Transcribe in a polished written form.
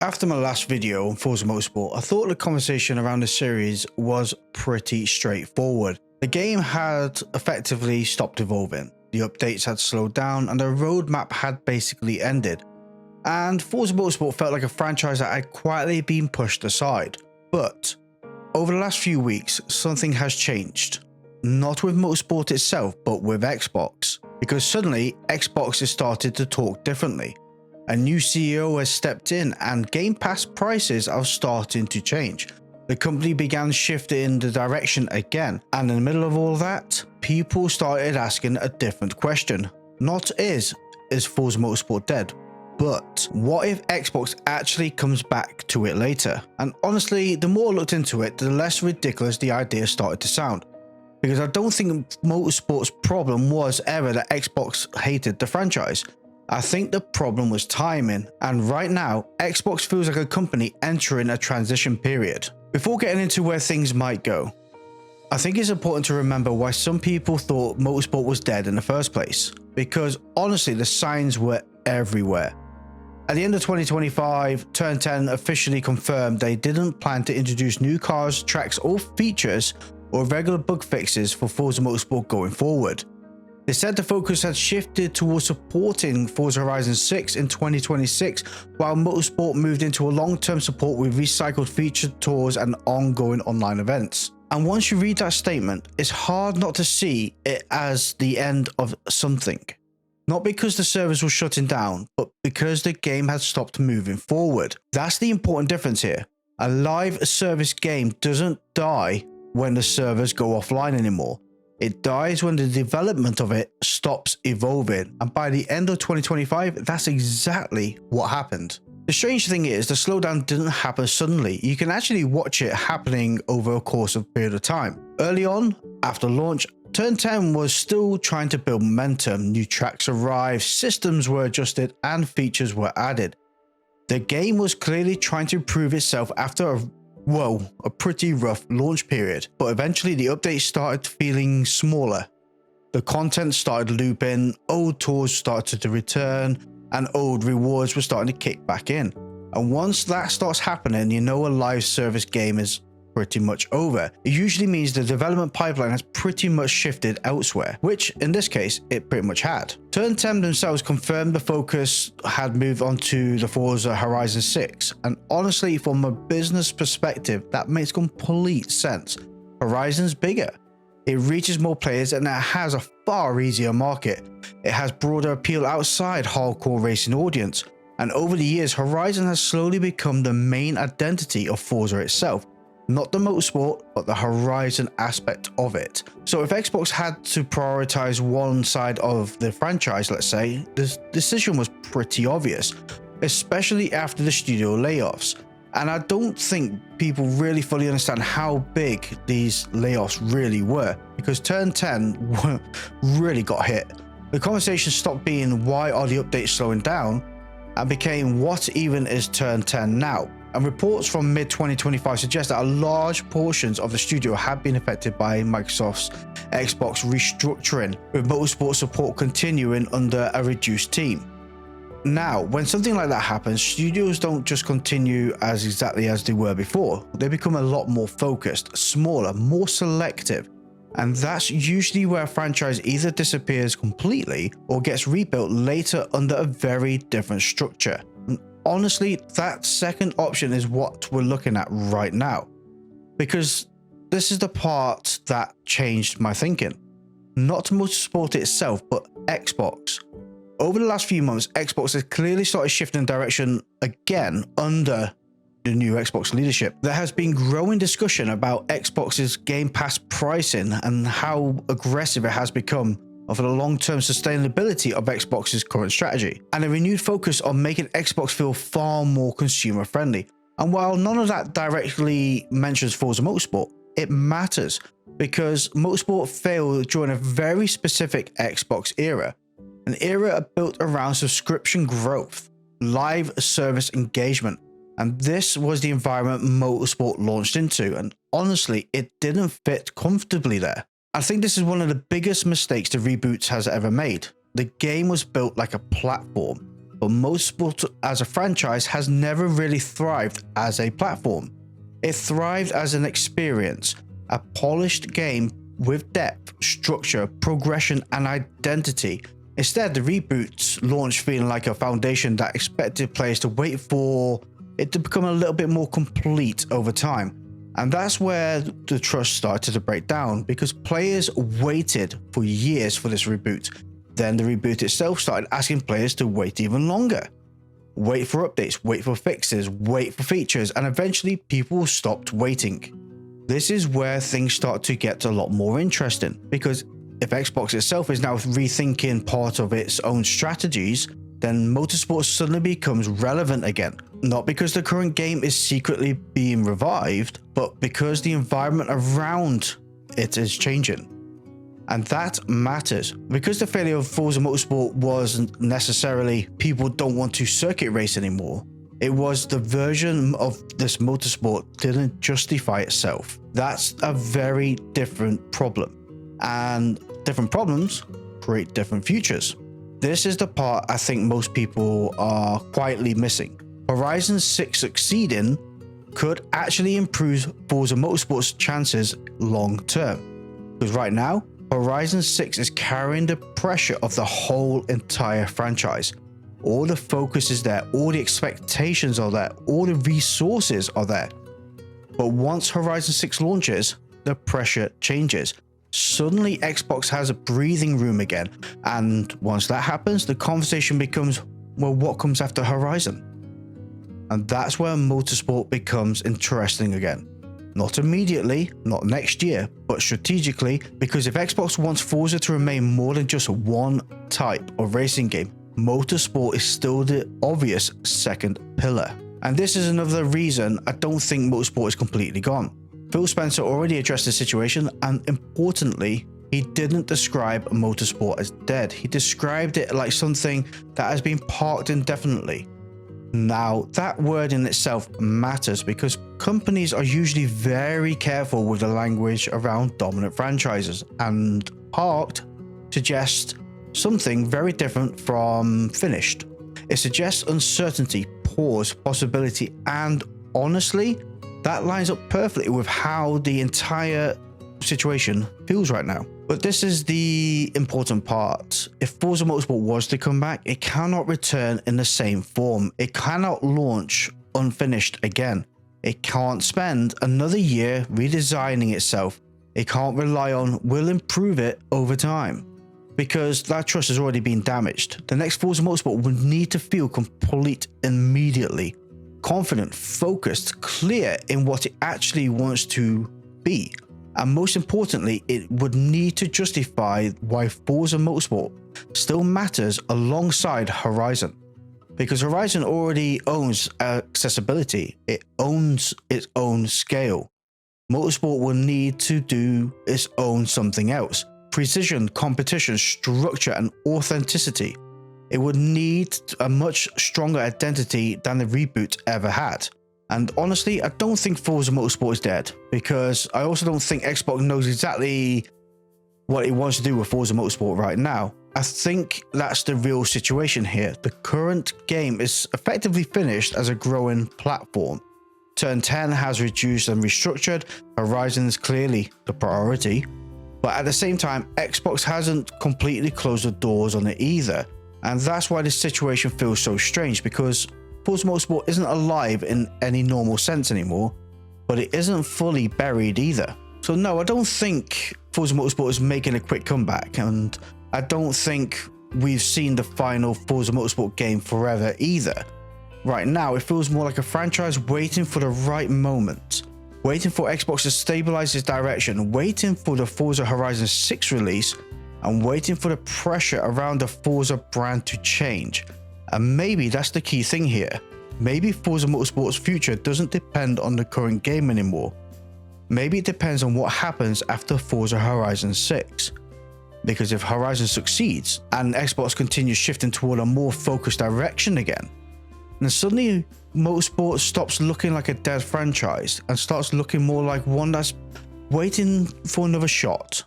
After my last video on Forza Motorsport, I thought the conversation around the series was pretty straightforward. The game had effectively stopped evolving, the updates had slowed down, and the roadmap had basically ended. And Forza Motorsport felt like a franchise that had quietly been pushed aside. But over the last few weeks, something has changed. Not with Motorsport itself, but with Xbox. Because suddenly, Xbox has started to talk differently. A new CEO has stepped in and Game Pass prices are starting to change. The company began shifting the direction again, and in the middle of all that, people started asking a different question. Not is Forza Motorsport dead? But what if Xbox actually comes back to it later? And honestly, the more I looked into it, the less ridiculous the idea started to sound. Because I don't think Motorsport's problem was ever that Xbox hated the franchise. I think the problem was timing, and right now, Xbox feels like a company entering a transition period. Before getting into where things might go, I think it's important to remember why some people thought Motorsport was dead in the first place. Because honestly, the signs were everywhere. At the end of 2025, Turn 10 officially confirmed they didn't plan to introduce new cars, tracks, or features or regular bug fixes for Forza Motorsport going forward. They said the focus had shifted towards supporting Forza Horizon 6 in 2026, while Motorsport moved into a long-term support with recycled featured tours and ongoing online events. And once you read that statement, it's hard not to see it as the end of something. Not because the servers were shutting down, but because the game had stopped moving forward. That's the important difference here. A live service game doesn't die when the servers go offline anymore. It dies when the development of it stops evolving, and by the end of 2025, that's exactly what happened. The strange thing is, the slowdown didn't happen suddenly. You can actually watch it happening over a course of a period of time. Early on, after launch, Turn 10 was still trying to build momentum. New tracks arrived, systems were adjusted, and features were added. The game was clearly trying to prove itself after a pretty rough launch period, but eventually the updates started feeling smaller. The content started looping, old tours started to return, and old rewards were starting to kick back in. And once that starts happening, you know a live service game is pretty much over. It usually means the development pipeline has pretty much shifted elsewhere, which in this case, it pretty much had. Turn 10 themselves confirmed the focus had moved on to the Forza Horizon 6, and honestly, from a business perspective, that makes complete sense. Horizon's bigger. It reaches more players and it has a far easier market. It has broader appeal outside hardcore racing audience, and over the years, Horizon has slowly become the main identity of Forza itself. Not the motorsport, but the Horizon aspect of it. So if Xbox had to prioritize one side of the franchise, let's say, the decision was pretty obvious, especially after the studio layoffs. And I don't think people really fully understand how big these layoffs really were, because Turn 10 really got hit. The conversation stopped being why are the updates slowing down and became what even is Turn 10 now. And reports from mid-2025 suggest that a large portions of the studio have been affected by Microsoft's Xbox restructuring, with motorsport support continuing under a reduced team. Now, when something like that happens, studios don't just continue as exactly as they were before. They become a lot more focused, smaller, more selective. And that's usually where a franchise either disappears completely or gets rebuilt later under a very different structure. Honestly, that second option is what we're looking at right now, because this is the part that changed my thinking. Not Motorsport itself, but Xbox. Over the last few months, Xbox has clearly started shifting direction again under the new Xbox leadership. There has been growing discussion about Xbox's Game Pass pricing and how aggressive it has become of the long-term sustainability of Xbox's current strategy, and a renewed focus on making Xbox feel far more consumer-friendly. And while none of that directly mentions Forza Motorsport, it matters because Motorsport failed during a very specific Xbox era, an era built around subscription growth, live service engagement, and this was the environment Motorsport launched into, and honestly, it didn't fit comfortably there. I think this is one of the biggest mistakes the reboots has ever made. The game was built like a platform, but Motorsport as a franchise has never really thrived as a platform. It thrived as an experience, a polished game with depth, structure, progression, and identity. Instead, the reboots launched feeling like a foundation that expected players to wait for it to become a little bit more complete over time. And that's where the trust started to break down, because players waited for years for this reboot. Then the reboot itself started asking players to wait even longer. Wait for updates, wait for fixes, wait for features, and eventually people stopped waiting. This is where things start to get a lot more interesting, because if Xbox itself is now rethinking part of its own strategies, then Motorsport suddenly becomes relevant again. Not because the current game is secretly being revived, but because the environment around it is changing. And that matters, because the failure of Forza Motorsport wasn't necessarily people don't want to circuit race anymore. It was the version of this motorsport didn't justify itself. That's a very different problem. And different problems create different futures. This is the part I think most people are quietly missing. Horizon 6 succeeding could actually improve Forza Motorsport's chances long term. Because right now, Horizon 6 is carrying the pressure of the whole entire franchise. All the focus is there, all the expectations are there, all the resources are there. But once Horizon 6 launches, the pressure changes. Suddenly Xbox has a breathing room again, and once that happens, the conversation becomes, well, what comes after Horizon? And that's where Motorsport becomes interesting again. Not immediately, not next year, but strategically, because if Xbox wants Forza to remain more than just one type of racing game, Motorsport is still the obvious second pillar. And this is another reason I don't think Motorsport is completely gone. Phil Spencer already addressed the situation, and importantly, he didn't describe Motorsport as dead. He described it like something that has been parked indefinitely. Now, that word in itself matters, because companies are usually very careful with the language around dominant franchises, and parked suggests something very different from finished. It suggests uncertainty, pause, possibility, and honestly, that lines up perfectly with how the entire situation feels right now. But this is the important part. If Forza Motorsport was to come back, it cannot return in the same form. It cannot launch unfinished again. It can't spend another year redesigning itself. It can't rely on we'll improve it over time, because that trust has already been damaged. The next Forza Motorsport would need to feel complete immediately, confident, focused, clear in what it actually wants to be. And most importantly, it would need to justify why Forza Motorsport still matters alongside Horizon. Because Horizon already owns accessibility, it owns its own scale. Motorsport will need to do its own something else. Precision, competition, structure, and authenticity. It would need a much stronger identity than the reboot ever had. And honestly, I don't think Forza Motorsport is dead, because I also don't think Xbox knows exactly what it wants to do with Forza Motorsport right now. I think that's the real situation here. The current game is effectively finished as a growing platform. Turn 10 has reduced and restructured. Horizon is clearly the priority. But at the same time, Xbox hasn't completely closed the doors on it either. And that's why this situation feels so strange, because Forza Motorsport isn't alive in any normal sense anymore, but it isn't fully buried either. So no, I don't think Forza Motorsport is making a quick comeback, and I don't think we've seen the final Forza Motorsport game forever either. Right now, it feels more like a franchise waiting for the right moment, waiting for Xbox to stabilize its direction, waiting for the Forza Horizon 6 release, and waiting for the pressure around the Forza brand to change. And maybe that's the key thing here. Maybe Forza Motorsport's future doesn't depend on the current game anymore. Maybe it depends on what happens after Forza Horizon 6. Because if Horizon succeeds and Xbox continues shifting toward a more focused direction again, then suddenly Motorsport stops looking like a dead franchise and starts looking more like one that's waiting for another shot.